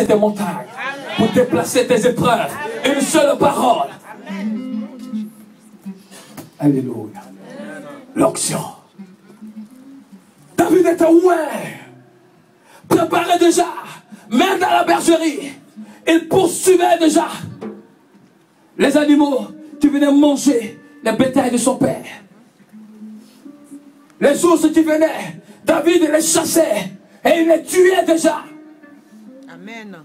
tes montagnes, pour déplacer tes épreuves. Une seule parole. Alléluia. L'onction. David était ouais. Préparé déjà. Même dans la bergerie. Il poursuivait déjà les animaux qui venaient manger les bétails de son père. Les ours qui venaient, David les chassait et il les tuait déjà. Amen.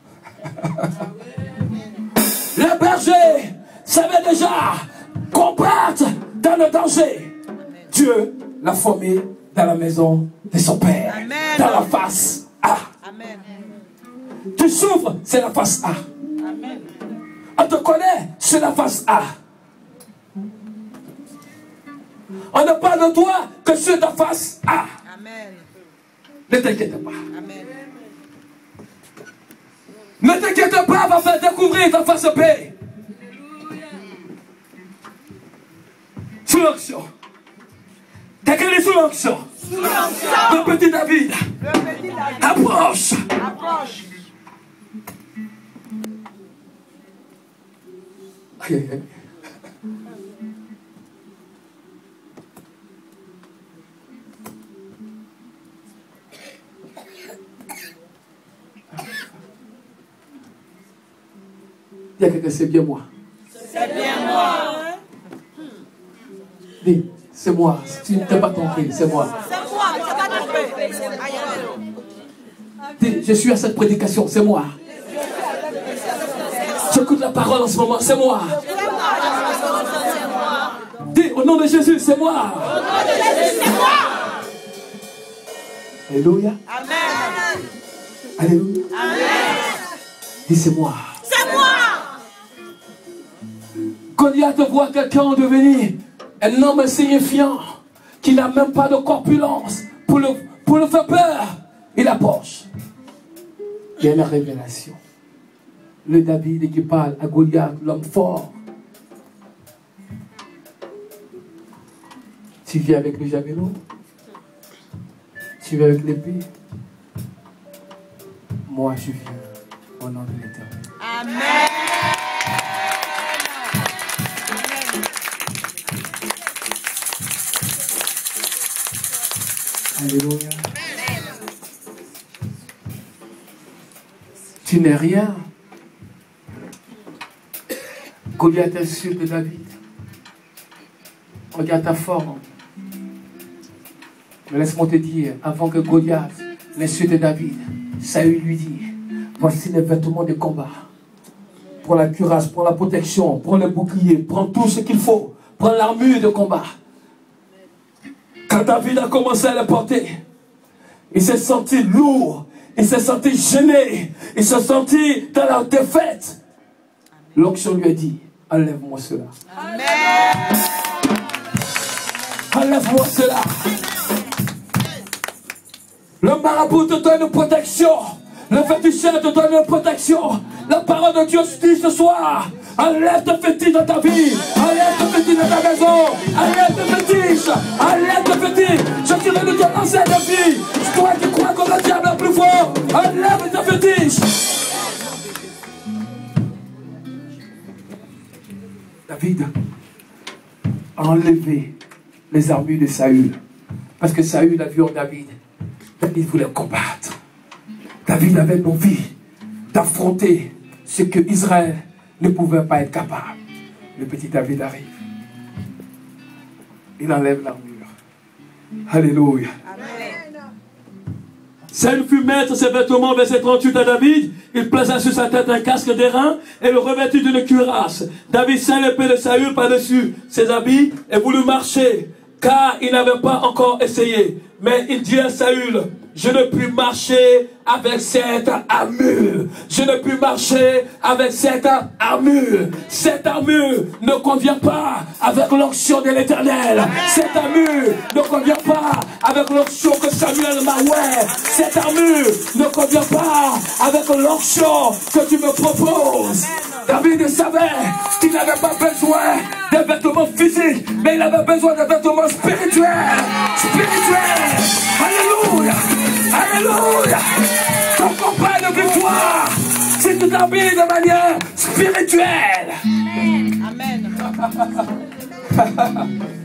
Les bergers savaient déjà combattre dans le danger. Dieu l'a formé dans la maison de son père. Amen. Dans la face A. Amen. Tu souffres, c'est la face A. Amen. On te connaît, c'est la face A. On ne parle de toi que sur ta face A. Amen. Ne t'inquiète pas. Amen. Ne t'inquiète pas, on va faire découvrir ta face B. Sous l'onction. Quelqu'un est sous l'onction. Le petit David. Approche. Approche. Dis à quelqu'un, c'est bien moi. C'est bien moi. Dis, c'est moi. Si tu ne t'es pas trompé, c'est moi. C'est moi, c'est pas trompé. Dis, je suis à cette prédication, c'est moi. J'écoute la parole en ce moment, c'est moi. Dis, au nom de Jésus, c'est moi. Au nom de Jésus, c'est moi. Alléluia. Amen. Alléluia. Amen. Dis, c'est moi. C'est moi. Goliath voit quelqu'un devenir un homme insignifiant qui n'a même pas de corpulence pour le faire peur. Il approche. Il y a la révélation. Le David qui parle à Goliath, l'homme fort. Tu viens avec le javelot. Tu viens avec l'épée. Moi, je viens au nom de l'Éternel. Amen. Alléluia. Tu n'es rien. Goliath insulte David. Regarde ta forme. Mais laisse-moi te dire, avant que Goliath l'insulte David, Saül lui dit, voici les vêtements de combat. Prends la cuirasse, prends la protection, prends le bouclier, prends tout ce qu'il faut. Prends l'armure de combat. Quand David a commencé à les porter, il s'est senti lourd, il s'est senti gêné, il s'est senti dans la défaite. L'onction lui a dit, enlève-moi cela. Amen. Enlève-moi cela. Le marabout te donne une protection. Le féticheur te donne une protection. La parole de Dieu dit ce soir, enlève tes fétiches dans ta vie. Enlève tes fétiches dans ta maison. Enlève tes fétiches. Enlève tes fétiches. Je suis venu te lancer un défi. Toi qui crois que le diable est plus fort, enlève tes fétiches. David a enlevé les armures de Saül. Parce que Saül a vu en David. David voulait combattre. David avait envie d'affronter ce que Israël ne pouvait pas être capable. Le petit David arrive. Il enlève l'armure. Alléluia. Amen. Saül fut mettre ses vêtements, verset 38 à David. Il plaça sur sa tête un casque d'airain et le revêtit d'une cuirasse. David ceint l'épée de Saül par-dessus ses habits et voulut marcher, car il n'avait pas encore essayé. Mais il dit à Saül, je ne puis marcher avec cette armure. Je ne puis marcher avec cette armure. Cette armure ne convient pas avec l'onction de l'Éternel. Cette armure ne convient pas avec l'onction que Samuel m'a ouvert. Cette armure ne convient pas avec l'onction que tu me proposes. David savait qu'il n'avait pas besoin de vêtements physiques, mais il avait besoin de vêtements spirituels. Spirituels. Alléluia. Alléluia. Ton combat de victoire t'habilles de manière spirituelle. Amen.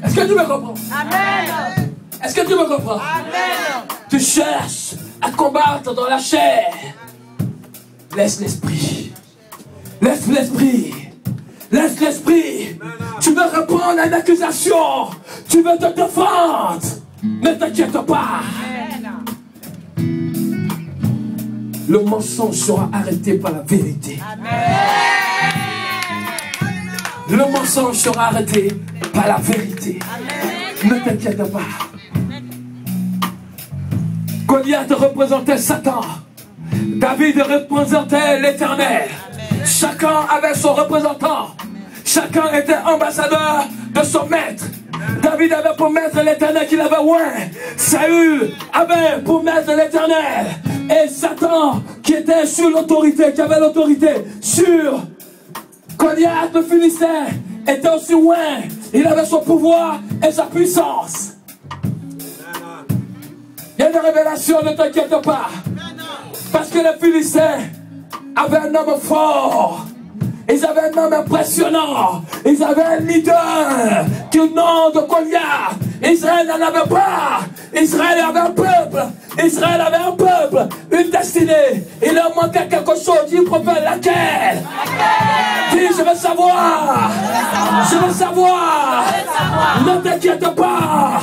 Est-ce que tu me comprends? Amen. Est-ce que tu me comprends? Amen. Tu cherches à combattre dans la chair. Laisse l'esprit. Laisse l'esprit. Laisse l'esprit. Tu veux répondre à une accusation. Tu veux te défendre. Ne t'inquiète pas. Le mensonge sera arrêté par la vérité. Le mensonge sera arrêté par la vérité. Ne t'inquiète pas. Goliath représentait Satan. David représentait l'Éternel. Chacun avait son représentant. Chacun était ambassadeur de son maître. David avait pour maître l'Éternel qu'il avait oint. Saül avait pour maître l'Éternel. Et Satan qui était sur l'autorité, qui avait l'autorité sur Goliath le Philistin, était aussi oint. Il avait son pouvoir et sa puissance. Il y a des révélations, ne t'inquiète pas. Parce que les Philistins avaient un homme fort. Ils avaient un homme impressionnant. Ils avaient un leader qui est le nom de Goliath. Israël n'en avait pas. Israël avait un peuple. Israël avait un peuple. Une destinée. Il leur manquait quelque chose. Dis prophète, laquelle? Dis, je veux savoir. Je veux savoir. Ne t'inquiète pas.